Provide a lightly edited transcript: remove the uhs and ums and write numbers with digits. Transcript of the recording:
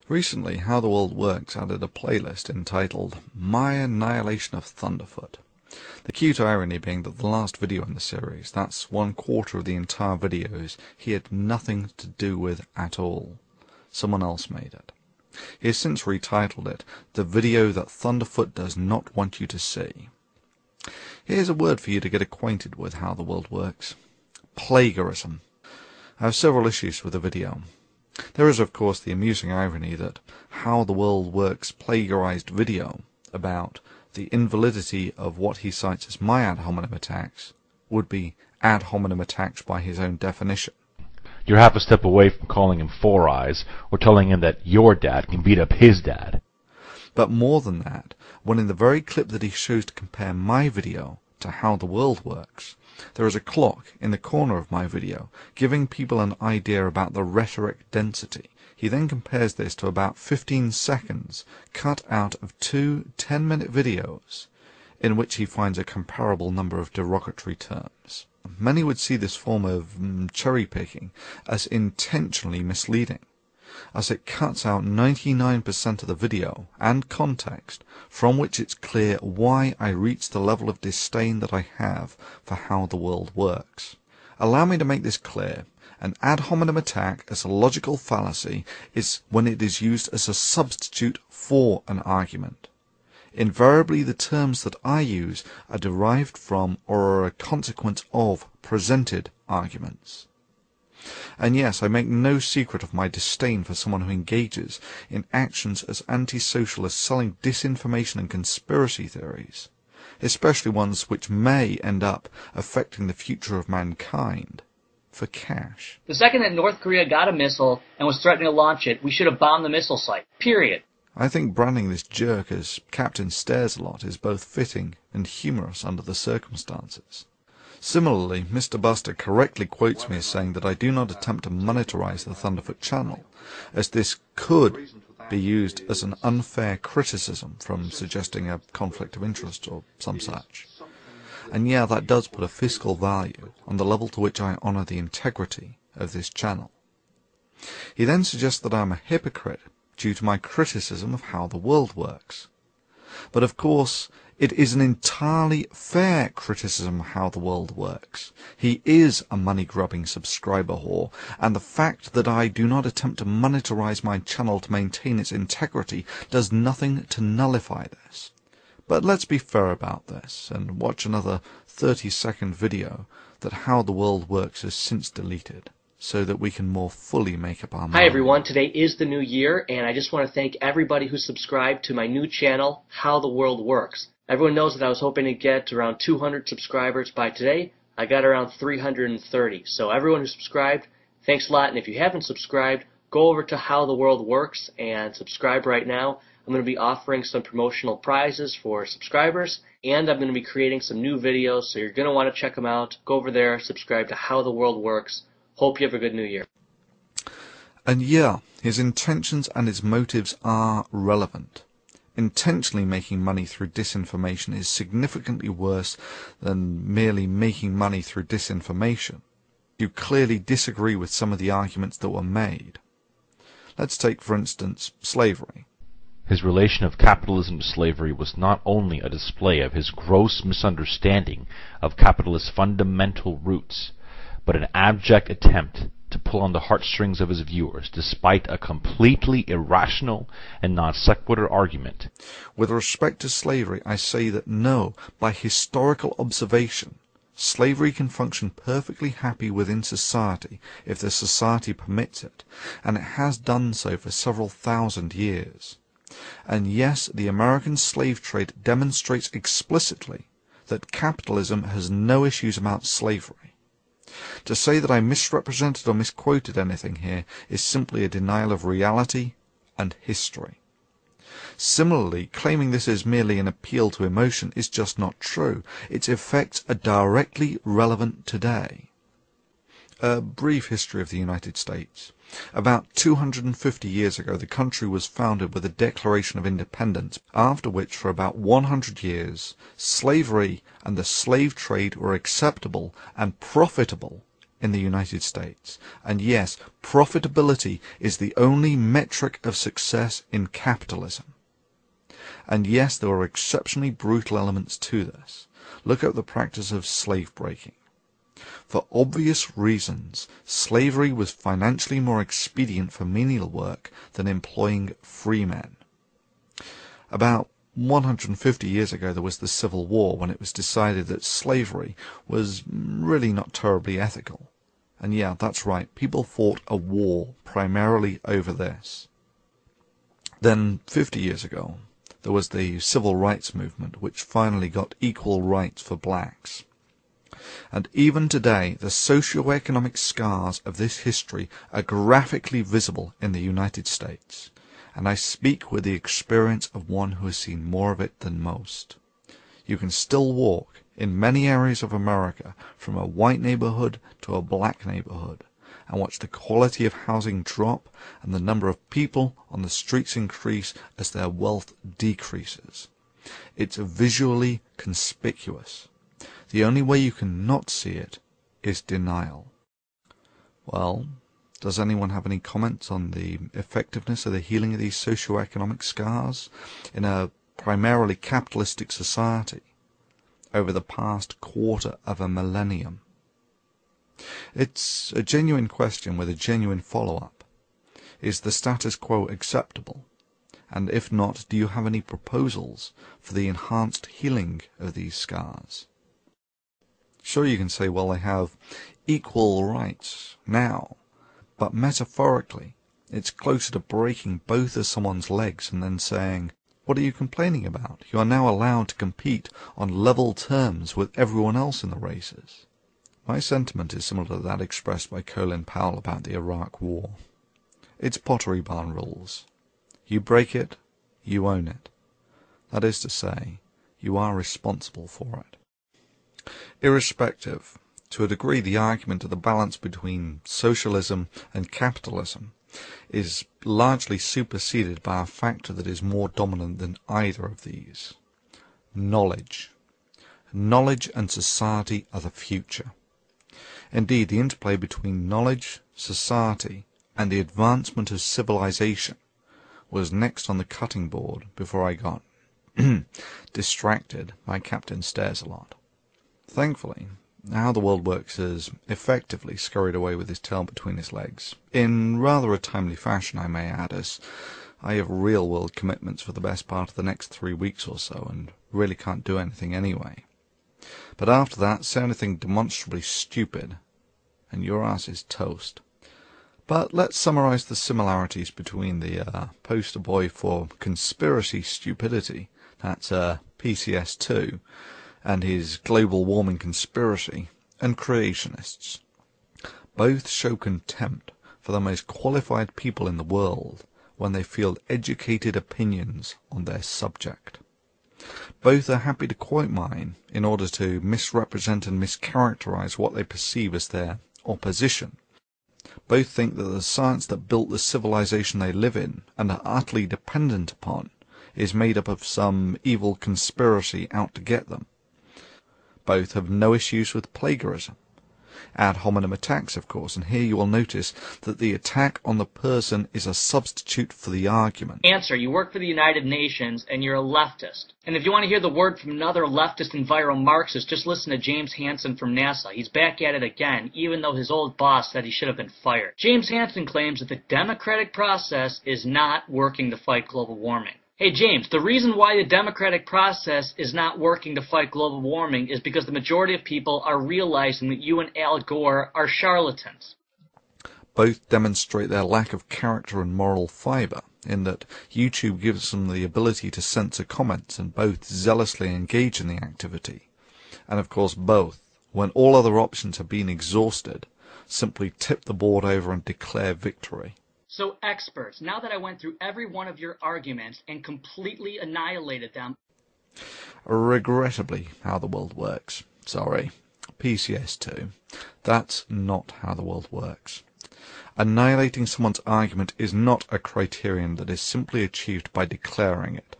Recently, How the World Works added a playlist entitled My Annihilation of Thunderfoot. The cute irony being that the last video in the series, that's 1/4 of the entire videos, he had nothing to do with at all. Someone else made it. He has since retitled it, The Video That Thunderfoot Does Not Want You to See. Here's a word for you to get acquainted with How the World Works. Plagiarism. I have several issues with the video. There is, of course, the amusing irony that How the World Works plagiarized video about the invalidity of what he cites as my ad hominem attacks would be ad hominem attacks by his own definition. You're half a step away from calling him Four Eyes or telling him that your dad can beat up his dad. But more than that, when in the very clip that he shows to compare my video to How the World Works, there is a clock in the corner of my video giving people an idea about the rhetoric density. He then compares this to about 15 seconds cut out of two 10-minute videos in which he finds a comparable number of derogatory terms. Many would see this form of cherry-picking as intentionally misleading, as it cuts out 99% of the video and context from which it's clear why I reach the level of disdain that I have for How the World Works. Allow me to make this clear. An ad hominem attack as a logical fallacy is when it is used as a substitute for an argument. Invariably, the terms that I use are derived from or are a consequence of presented arguments. And yes, I make no secret of my disdain for someone who engages in actions as antisocial as selling disinformation and conspiracy theories, especially ones which may end up affecting the future of mankind, for cash. The second that North Korea got a missile and was threatening to launch it, we should have bombed the missile site. Period. I think branding this jerk as Captain Stares-a-Lot is both fitting and humorous under the circumstances. Similarly, Mr. Buster correctly quotes me as saying that I do not attempt to monetize the Thunderfoot channel, as this could be used as an unfair criticism from suggesting a conflict of interest or some such. And yeah, that does put a fiscal value on the level to which I honor the integrity of this channel. He then suggests that I am a hypocrite due to my criticism of How the World Works. But of course, it is an entirely fair criticism of How the World Works. He is a money-grubbing subscriber whore, and the fact that I do not attempt to monetize my channel to maintain its integrity does nothing to nullify this. But let's be fair about this, and watch another 30-second video that How the World Works has since deleted, so that we can more fully make up our mind. Hi everyone, today is the new year, and I just want to thank everybody who subscribed to my new channel, How the World Works. Everyone knows that I was hoping to get around 200 subscribers by today. I got around 330. So everyone who subscribed, thanks a lot. And if you haven't subscribed, go over to How the World Works and subscribe right now. I'm going to be offering some promotional prizes for subscribers, and I'm going to be creating some new videos, so you're going to want to check them out. Go over there, subscribe to How the World Works. Hope you have a good new year. And yeah, his intentions and his motives are relevant. Intentionally making money through disinformation is significantly worse than merely making money through disinformation. You clearly disagree with some of the arguments that were made. Let's take, for instance, slavery. His relation of capitalism to slavery was not only a display of his gross misunderstanding of capitalist fundamental roots, but an abject attempt to pull on the heartstrings of his viewers, despite a completely irrational and non sequitur argument. With respect to slavery, I say that no, by historical observation, slavery can function perfectly happy within society if the society permits it, and it has done so for several thousand years. And yes, the American slave trade demonstrates explicitly that capitalism has no issues about slavery. To say that I misrepresented or misquoted anything here is simply a denial of reality and history. Similarly, claiming this is merely an appeal to emotion is just not true. Its effects are directly relevant today. A brief history of the United States. About 250 years ago, the country was founded with a Declaration of Independence, after which, for about 100 years, slavery and the slave trade were acceptable and profitable in the United States. And yes, profitability is the only metric of success in capitalism. And yes, there are exceptionally brutal elements to this. Look at the practice of slave breaking. For obvious reasons, slavery was financially more expedient for menial work than employing free men. About 150 years ago there was the Civil War, when it was decided that slavery was really not terribly ethical. And yeah, that's right, people fought a war primarily over this. Then 50 years ago there was the Civil Rights Movement, which finally got equal rights for blacks. And even today, the socio-economic scars of this history are graphically visible in the United States. And I speak with the experience of one who has seen more of it than most. You can still walk in many areas of America from a white neighborhood to a black neighborhood and watch the quality of housing drop and the number of people on the streets increase as their wealth decreases. It's visually conspicuous. The only way you can not see it is denial. Well, does anyone have any comments on the effectiveness of the healing of these socio-economic scars in a primarily capitalistic society over the past quarter of a millennium? It's a genuine question with a genuine follow-up. Is the status quo acceptable? And if not, do you have any proposals for the enhanced healing of these scars? Sure, you can say, well, they have equal rights now, but metaphorically, it's closer to breaking both of someone's legs and then saying, what are you complaining about? You are now allowed to compete on level terms with everyone else in the races. My sentiment is similar to that expressed by Colin Powell about the Iraq War. It's Pottery Barn rules. You break it, you own it. That is to say, you are responsible for it. Irrespective, to a degree, the argument of the balance between socialism and capitalism is largely superseded by a factor that is more dominant than either of these. Knowledge. Knowledge and society are the future. Indeed, the interplay between knowledge, society, and the advancement of civilization was next on the cutting board before I got distracted by Captain Stairs-a-Lot. Thankfully, How the World Works has effectively scurried away with his tail between his legs, in rather a timely fashion, I may add, as I have real-world commitments for the best part of the next 3 weeks or so, and really can't do anything anyway. But after that, say anything demonstrably stupid, and your ass is toast. But let's summarize the similarities between the poster boy for conspiracy stupidity, that's PCS2, and his global warming conspiracy, and creationists. Both show contempt for the most qualified people in the world when they field educated opinions on their subject. Both are happy to quote mine in order to misrepresent and mischaracterize what they perceive as their opposition. Both think that the science that built the civilization they live in and are utterly dependent upon is made up of some evil conspiracy out to get them. Both have no issues with plagiarism. Ad hominem attacks, of course, and here you will notice that the attack on the person is a substitute for the argument. Answer, you work for the United Nations and you're a leftist. And if you want to hear the word from another leftist enviro-Marxist, just listen to James Hansen from NASA. He's back at it again, even though his old boss said he should have been fired. James Hansen claims that the democratic process is not working to fight global warming. Hey James, the reason why the democratic process is not working to fight global warming is because the majority of people are realizing that you and Al Gore are charlatans. Both demonstrate their lack of character and moral fiber, in that YouTube gives them the ability to censor comments and both zealously engage in the activity. And of course both, when all other options have been exhausted, simply tip the board over and declare victory. So experts, now that I went through every one of your arguments and completely annihilated them... Regrettably, how the world works. Sorry. PCS2. That's not how the world works. Annihilating someone's argument is not a criterion that is simply achieved by declaring it.